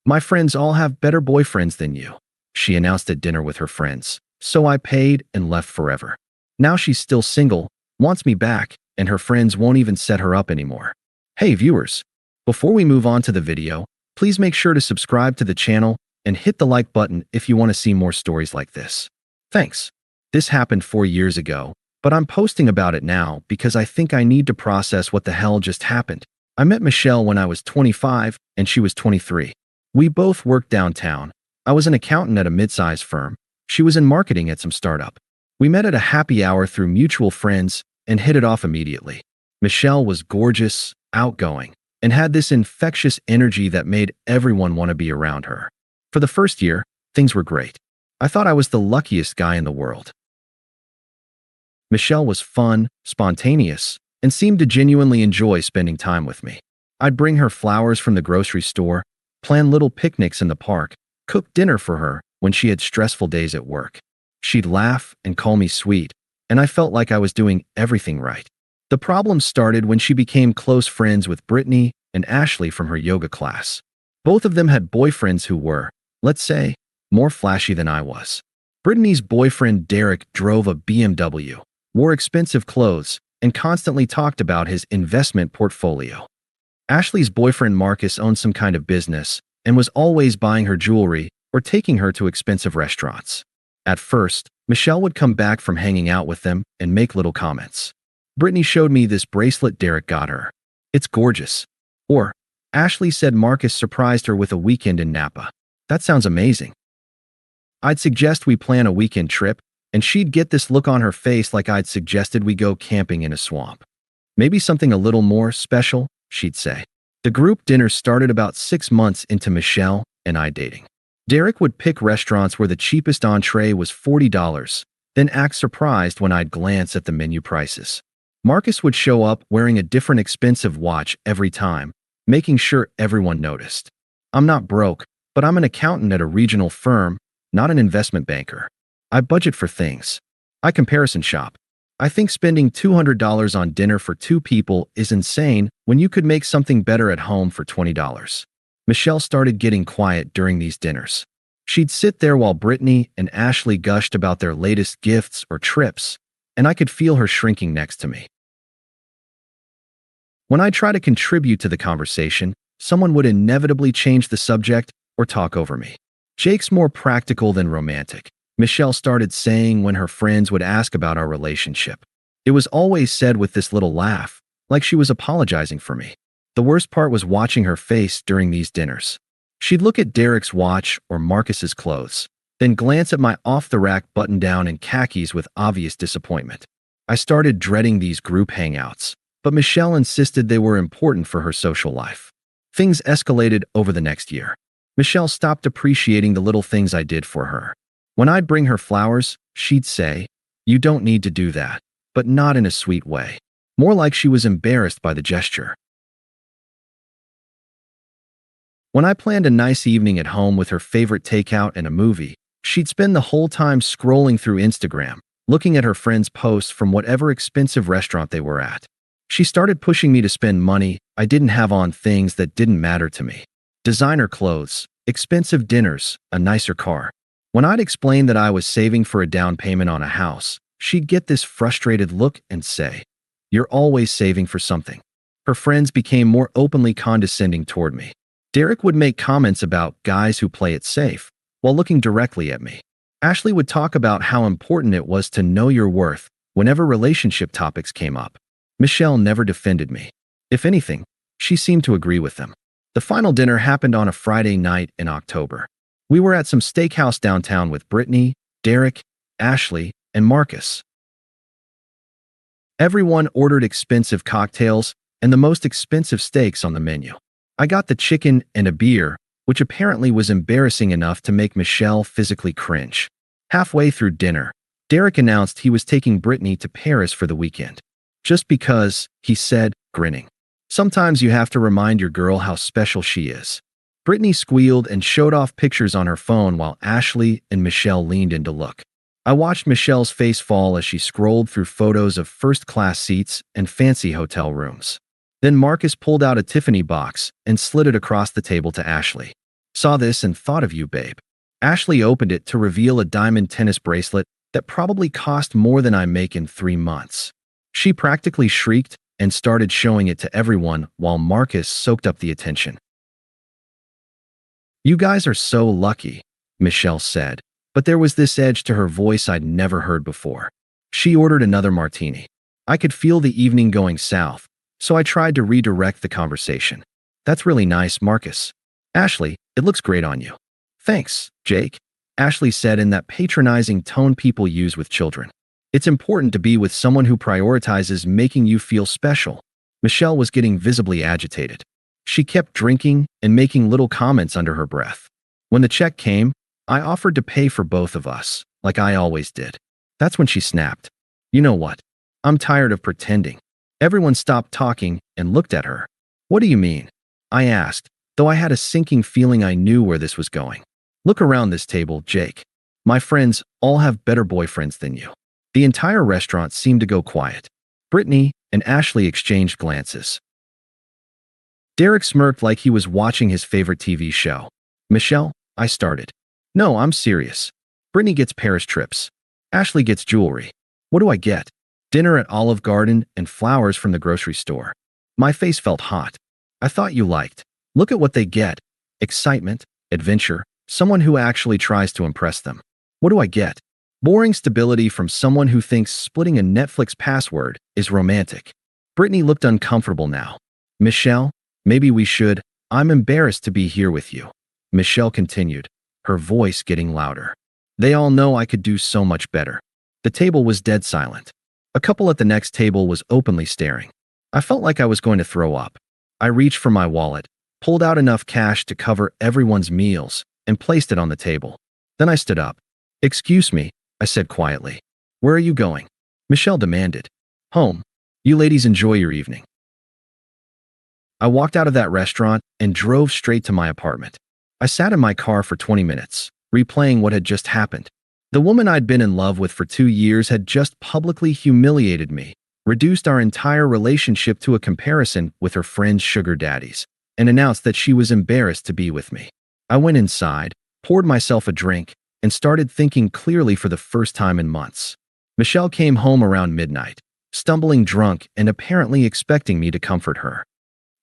My friends all have better boyfriends than you, she announced at dinner with her friends. So I paid and left forever. Now she's still single, wants me back, and her friends won't even set her up anymore. Hey viewers, before we move on to the video, please make sure to subscribe to the channel and hit the like button if you want to see more stories like this. Thanks. This happened 4 years ago, but I'm posting about it now because I think I need to process what the hell just happened. I met Michelle when I was 25 and she was 23. We both worked downtown. I was an accountant at a mid-sized firm. She was in marketing at some startup. We met at a happy hour through mutual friends and hit it off immediately. Michelle was gorgeous, outgoing, and had this infectious energy that made everyone want to be around her. For the first year, things were great. I thought I was the luckiest guy in the world. Michelle was fun, spontaneous, and seemed to genuinely enjoy spending time with me. I'd bring her flowers from the grocery store, plan little picnics in the park, cook dinner for her when she had stressful days at work. She'd laugh and call me sweet, and I felt like I was doing everything right. The problem started when she became close friends with Brittany and Ashley from her yoga class. Both of them had boyfriends who were, let's say, more flashy than I was. Brittany's boyfriend Derek drove a BMW, wore expensive clothes, and constantly talked about his investment portfolio. Ashley's boyfriend Marcus owned some kind of business and was always buying her jewelry or taking her to expensive restaurants. At first, Michelle would come back from hanging out with them and make little comments. Brittany showed me this bracelet Derek got her. It's gorgeous. Or, Ashley said Marcus surprised her with a weekend in Napa. That sounds amazing. I'd suggest we plan a weekend trip, and she'd get this look on her face like I'd suggested we go camping in a swamp. Maybe something a little more special, she'd say. The group dinner started about 6 months into Michelle and I dating. Derek would pick restaurants where the cheapest entree was $40, then act surprised when I'd glance at the menu prices. Marcus would show up wearing a different expensive watch every time, making sure everyone noticed. I'm not broke, but I'm an accountant at a regional firm, not an investment banker. I budget for things. I comparison shop. I think spending $200 on dinner for 2 people is insane when you could make something better at home for $20. Michelle started getting quiet during these dinners. She'd sit there while Brittany and Ashley gushed about their latest gifts or trips, and I could feel her shrinking next to me. When I try to contribute to the conversation, someone would inevitably change the subject or talk over me. Jake's more practical than romantic, Michelle started saying when her friends would ask about our relationship. It was always said with this little laugh, like she was apologizing for me. The worst part was watching her face during these dinners. She'd look at Derek's watch or Marcus's clothes, then glance at my off-the-rack button-down and khakis with obvious disappointment. I started dreading these group hangouts, but Michelle insisted they were important for her social life. Things escalated over the next year. Michelle stopped appreciating the little things I did for her. When I'd bring her flowers, she'd say, "You don't need to do that," but not in a sweet way. More like she was embarrassed by the gesture. When I planned a nice evening at home with her favorite takeout and a movie, she'd spend the whole time scrolling through Instagram, looking at her friends' posts from whatever expensive restaurant they were at. She started pushing me to spend money I didn't have on things that didn't matter to me. Designer clothes, expensive dinners, a nicer car. When I'd explain that I was saving for a down payment on a house, she'd get this frustrated look and say, "You're always saving for something." Her friends became more openly condescending toward me. Derek would make comments about guys who play it safe, while looking directly at me. Ashley would talk about how important it was to know your worth whenever relationship topics came up. Michelle never defended me. If anything, she seemed to agree with them. The final dinner happened on a Friday night in October. We were at some steakhouse downtown with Brittany, Derek, Ashley, and Marcus. Everyone ordered expensive cocktails and the most expensive steaks on the menu. I got the chicken and a beer, which apparently was embarrassing enough to make Michelle physically cringe. Halfway through dinner, Derek announced he was taking Brittany to Paris for the weekend. Just because, he said, grinning. Sometimes you have to remind your girl how special she is. Brittany squealed and showed off pictures on her phone while Ashley and Michelle leaned in to look. I watched Michelle's face fall as she scrolled through photos of first-class seats and fancy hotel rooms. Then Marcus pulled out a Tiffany box and slid it across the table to Ashley. Saw this and thought of you, babe. Ashley opened it to reveal a diamond tennis bracelet that probably cost more than I make in 3 months. She practically shrieked and started showing it to everyone while Marcus soaked up the attention. You guys are so lucky, Michelle said, but there was this edge to her voice I'd never heard before. She ordered another martini. I could feel the evening going south, so I tried to redirect the conversation. That's really nice, Marcus. Ashley, it looks great on you. Thanks, Jake, Ashley said in that patronizing tone people use with children. It's important to be with someone who prioritizes making you feel special. Michelle was getting visibly agitated. She kept drinking and making little comments under her breath. When the check came, I offered to pay for both of us, like I always did. That's when she snapped. You know what? I'm tired of pretending. Everyone stopped talking and looked at her. What do you mean? I asked, though I had a sinking feeling I knew where this was going. Look around this table, Jake. My friends all have better boyfriends than you. The entire restaurant seemed to go quiet. Brittany and Ashley exchanged glances. Derek smirked like he was watching his favorite TV show. Michelle, I started. No, I'm serious. Brittany gets Paris trips. Ashley gets jewelry. What do I get? Dinner at Olive Garden and flowers from the grocery store. My face felt hot. I thought you liked. Look at what they get. Excitement, adventure, someone who actually tries to impress them. What do I get? Boring stability from someone who thinks splitting a Netflix password is romantic. Brittany looked uncomfortable now. Michelle, maybe we should. I'm embarrassed to be here with you. Michelle continued, her voice getting louder. They all know I could do so much better. The table was dead silent. A couple at the next table was openly staring. I felt like I was going to throw up. I reached for my wallet, pulled out enough cash to cover everyone's meals, and placed it on the table. Then I stood up. Excuse me, I said quietly. Where are you going? Michelle demanded. Home. You ladies enjoy your evening. I walked out of that restaurant and drove straight to my apartment. I sat in my car for 20 minutes, replaying what had just happened. The woman I'd been in love with for 2 years had just publicly humiliated me, reduced our entire relationship to a comparison with her friend's sugar daddies, and announced that she was embarrassed to be with me. I went inside, poured myself a drink, and started thinking clearly for the first time in months. Michelle came home around midnight, stumbling drunk and apparently expecting me to comfort her.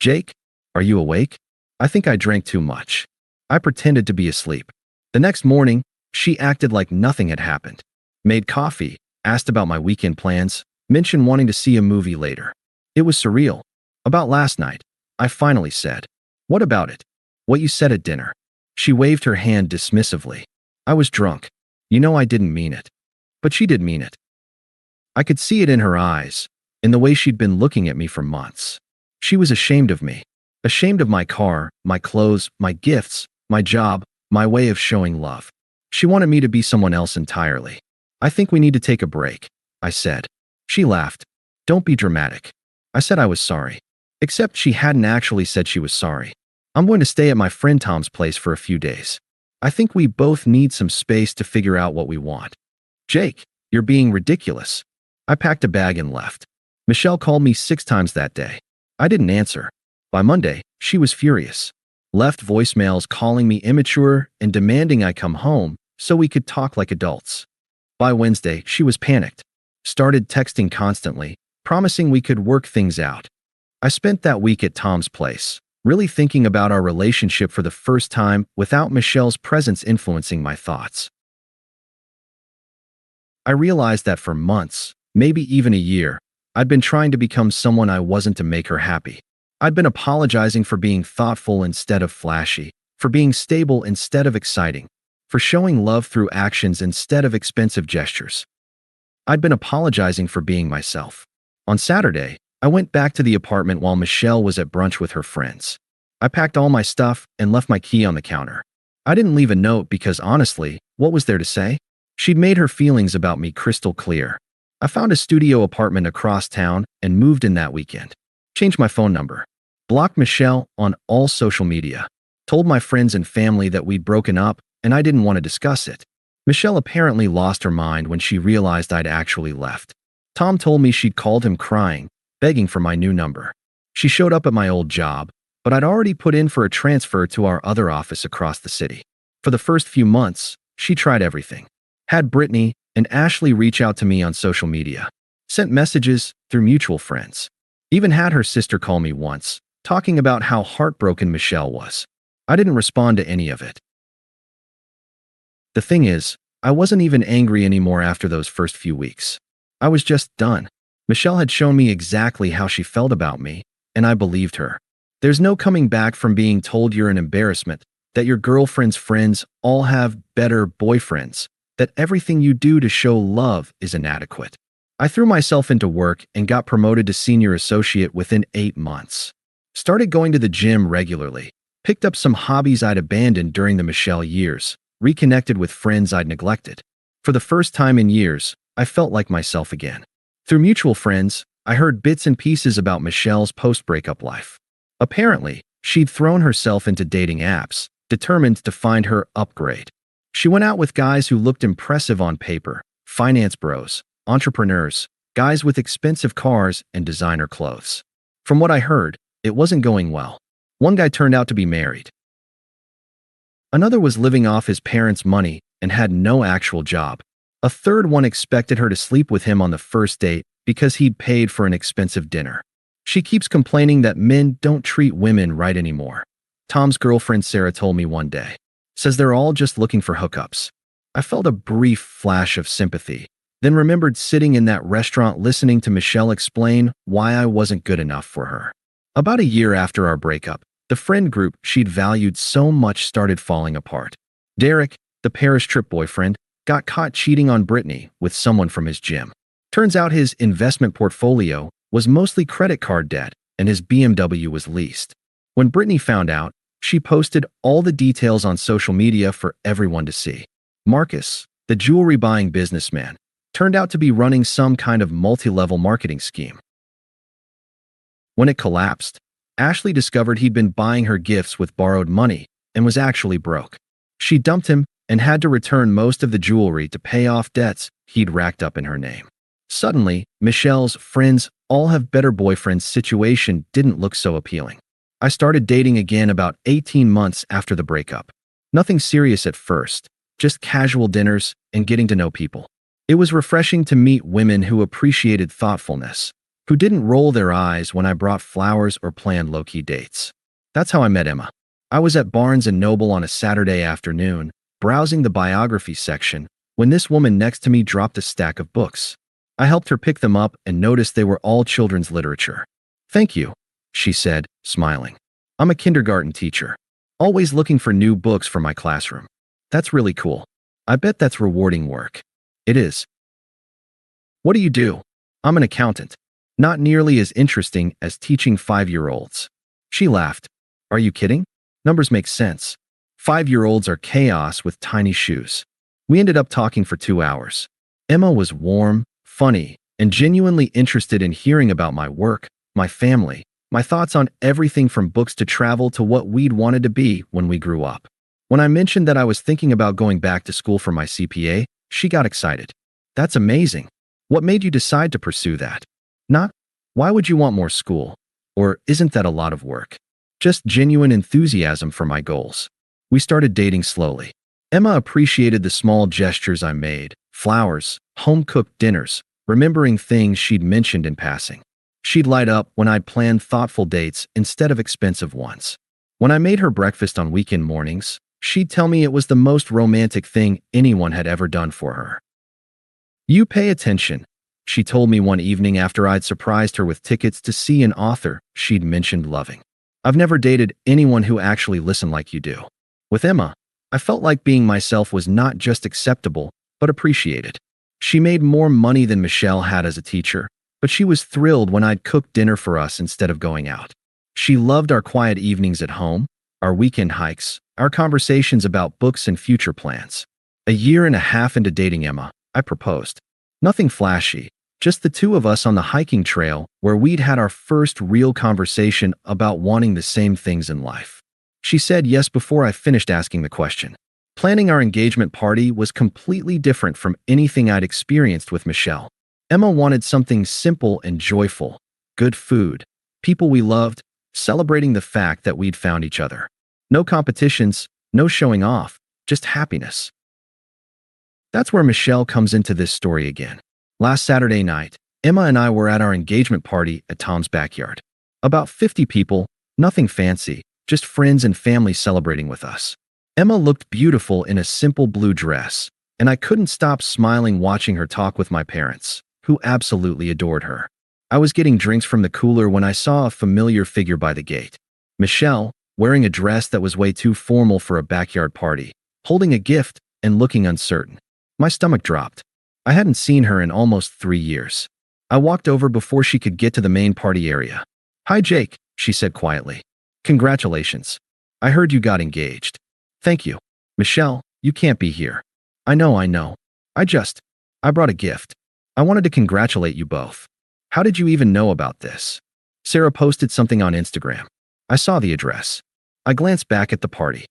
Jake, are you awake? I think I drank too much. I pretended to be asleep. The next morning, she acted like nothing had happened. Made coffee, asked about my weekend plans, mentioned wanting to see a movie later. It was surreal. About last night, I finally said, what about it? What you said at dinner. She waved her hand dismissively. I was drunk. You know I didn't mean it. But she did mean it. I could see it in her eyes, in the way she'd been looking at me for months. She was ashamed of me. Ashamed of my car, my clothes, my gifts, my job, my way of showing love. She wanted me to be someone else entirely. I think we need to take a break, I said. She laughed. Don't be dramatic. I said I was sorry. Except she hadn't actually said she was sorry. I'm going to stay at my friend Tom's place for a few days. I think we both need some space to figure out what we want. Jake, you're being ridiculous. I packed a bag and left. Michelle called me 6 times that day. I didn't answer. By Monday, she was furious. Left voicemails calling me immature and demanding I come home so we could talk like adults. By Wednesday, she was panicked. Started texting constantly, promising we could work things out. I spent that week at Tom's place, really thinking about our relationship for the first time without Michelle's presence influencing my thoughts. I realized that for months, maybe even a year, I'd been trying to become someone I wasn't to make her happy. I'd been apologizing for being thoughtful instead of flashy, for being stable instead of exciting, for showing love through actions instead of expensive gestures. I'd been apologizing for being myself. On Saturday, I went back to the apartment while Michelle was at brunch with her friends. I packed all my stuff and left my key on the counter. I didn't leave a note because honestly, what was there to say? She'd made her feelings about me crystal clear. I found a studio apartment across town and moved in that weekend. Changed my phone number. Blocked Michelle on all social media. Told my friends and family that we'd broken up and I didn't want to discuss it. Michelle apparently lost her mind when she realized I'd actually left. Tom told me she'd called him crying, begging for my new number. She showed up at my old job, but I'd already put in for a transfer to our other office across the city. For the first few months, she tried everything. Had Brittany and Ashley reach out to me on social media. Sent messages through mutual friends. Even had her sister call me once, talking about how heartbroken Michelle was. I didn't respond to any of it. The thing is, I wasn't even angry anymore after those first few weeks. I was just done. Michelle had shown me exactly how she felt about me, and I believed her. There's no coming back from being told you're an embarrassment, that your girlfriend's friends all have better boyfriends, that everything you do to show love is inadequate. I threw myself into work and got promoted to senior associate within 8 months. Started going to the gym regularly, picked up some hobbies I'd abandoned during the Michelle years, reconnected with friends I'd neglected. For the first time in years, I felt like myself again. Through mutual friends, I heard bits and pieces about Michelle's post-breakup life. Apparently, she'd thrown herself into dating apps, determined to find her upgrade. She went out with guys who looked impressive on paper, finance bros, entrepreneurs, guys with expensive cars and designer clothes. From what I heard, it wasn't going well. One guy turned out to be married. Another was living off his parents' money and had no actual job. A third one expected her to sleep with him on the first date because he'd paid for an expensive dinner. She keeps complaining that men don't treat women right anymore. Tom's girlfriend Sarah told me one day. Says they're all just looking for hookups. I felt a brief flash of sympathy, then remembered sitting in that restaurant listening to Michelle explain why I wasn't good enough for her. About a year after our breakup, the friend group she'd valued so much started falling apart. Derek, the Paris trip boyfriend, got caught cheating on Brittany with someone from his gym. Turns out his investment portfolio was mostly credit card debt, and his BMW was leased. When Brittany found out, she posted all the details on social media for everyone to see. Marcus, the jewelry-buying businessman, turned out to be running some kind of multi-level marketing scheme. When it collapsed, Ashley discovered he'd been buying her gifts with borrowed money and was actually broke. She dumped him and had to return most of the jewelry to pay off debts he'd racked up in her name. Suddenly, Michelle's friends all have better boyfriends situation didn't look so appealing. I started dating again about 18 months after the breakup. Nothing serious at first, just casual dinners and getting to know people. It was refreshing to meet women who appreciated thoughtfulness, who didn't roll their eyes when I brought flowers or planned low-key dates. That's how I met Emma. I was at Barnes & Noble on a Saturday afternoon, browsing the biography section, when this woman next to me dropped a stack of books. I helped her pick them up and noticed they were all children's literature. "Thank you," she said, smiling. "I'm a kindergarten teacher, always looking for new books for my classroom." "That's really cool. I bet that's rewarding work." "It is." "What do you do?" "I'm an accountant. Not nearly as interesting as teaching 5-year-olds. She laughed. "Are you kidding? Numbers make sense. 5-year-olds are chaos with tiny shoes." We ended up talking for 2 hours. Emma was warm, funny, and genuinely interested in hearing about my work, my family, my thoughts on everything from books to travel to what we'd wanted to be when we grew up. When I mentioned that I was thinking about going back to school for my CPA, she got excited. "That's amazing. What made you decide to pursue that?" "Not, why would you want more school? Or isn't that a lot of work?" Just genuine enthusiasm for my goals. We started dating slowly. Emma appreciated the small gestures I made, flowers, home-cooked dinners, remembering things she'd mentioned in passing. She'd light up when I'd planned thoughtful dates instead of expensive ones. When I made her breakfast on weekend mornings, she'd tell me it was the most romantic thing anyone had ever done for her. "You pay attention," she told me one evening after I'd surprised her with tickets to see an author she'd mentioned loving. "I've never dated anyone who actually listened like you do." With Emma, I felt like being myself was not just acceptable, but appreciated. She made more money than Michelle had as a teacher, but she was thrilled when I'd cook dinner for us instead of going out. She loved our quiet evenings at home, our weekend hikes, our conversations about books and future plans. A year and a half into dating Emma, I proposed. Nothing flashy, just the two of us on the hiking trail where we'd had our first real conversation about wanting the same things in life. She said yes before I finished asking the question. Planning our engagement party was completely different from anything I'd experienced with Michelle. Emma wanted something simple and joyful, good food, people we loved, celebrating the fact that we'd found each other. No competitions, no showing off, just happiness. That's where Michelle comes into this story again. Last Saturday night, Emma and I were at our engagement party at Tom's backyard. About 50 people, nothing fancy, just friends and family celebrating with us. Emma looked beautiful in a simple blue dress, and I couldn't stop smiling watching her talk with my parents, who absolutely adored her. I was getting drinks from the cooler when I saw a familiar figure by the gate. Michelle, wearing a dress that was way too formal for a backyard party, holding a gift and looking uncertain. My stomach dropped. I hadn't seen her in almost 3 years. I walked over before she could get to the main party area. "Hi, Jake," she said quietly. "Congratulations. I heard you got engaged." "Thank you. Michelle, you can't be here." I know. I brought a gift. I wanted to congratulate you both." "How did you even know about this?" "Sarah posted something on Instagram. I saw the address." I glanced back at the party.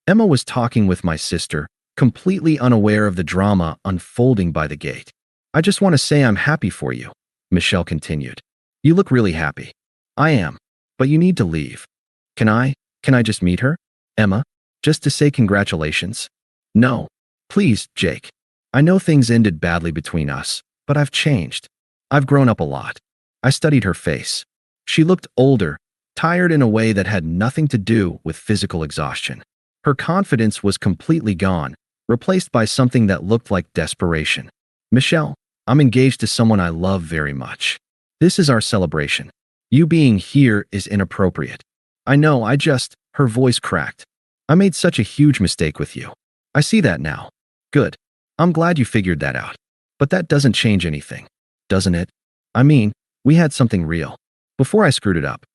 Emma was talking with my sister, completely unaware of the drama unfolding by the gate. "I just want to say I'm happy for you," Michelle continued. "You look really happy." "I am. But you need to leave." Can I just meet her?" "Emma, just to say congratulations?" "No. Please, Jake. I know things ended badly between us, but I've changed. I've grown up a lot." I studied her face. She looked older, tired in a way that had nothing to do with physical exhaustion. Her confidence was completely gone, replaced by something that looked like desperation. "Michelle, I'm engaged to someone I love very much. This is our celebration. You being here is inappropriate." "I know, her voice cracked. "I made such a huge mistake with you." "I see that now." "Good. I'm glad you figured that out. But that doesn't change anything, doesn't it? I mean, we had something real. Before I screwed it up."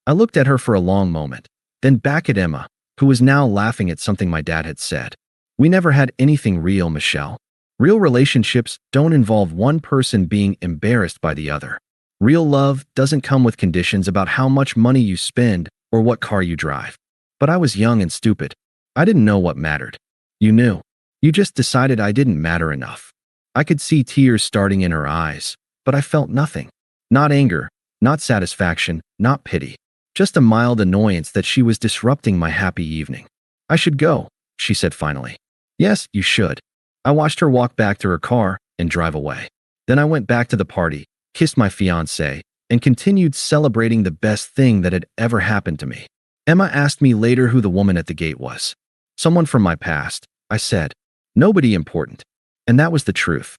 I looked at her for a long moment, then back at Emma, who was now laughing at something my dad had said. "We never had anything real, Michelle. Real relationships don't involve one person being embarrassed by the other. Real love doesn't come with conditions about how much money you spend or what car you drive." But I was young and stupid. I didn't know what mattered. "You knew. You just decided I didn't matter enough." I could see tears starting in her eyes, but I felt nothing. Not anger, not satisfaction, not pity. Just a mild annoyance that she was disrupting my happy evening. "I should go," she said finally. "Yes, you should." I watched her walk back to her car and drive away. Then I went back to the party, kissed my fiancé, and continued celebrating the best thing that had ever happened to me. Emma asked me later who the woman at the gate was. "Someone from my past," I said. "Nobody important." And that was the truth.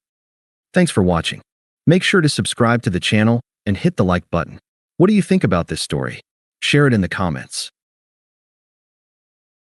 Thanks for watching. Make sure to subscribe to the channel and hit the like button. What do you think about this story? Share it in the comments.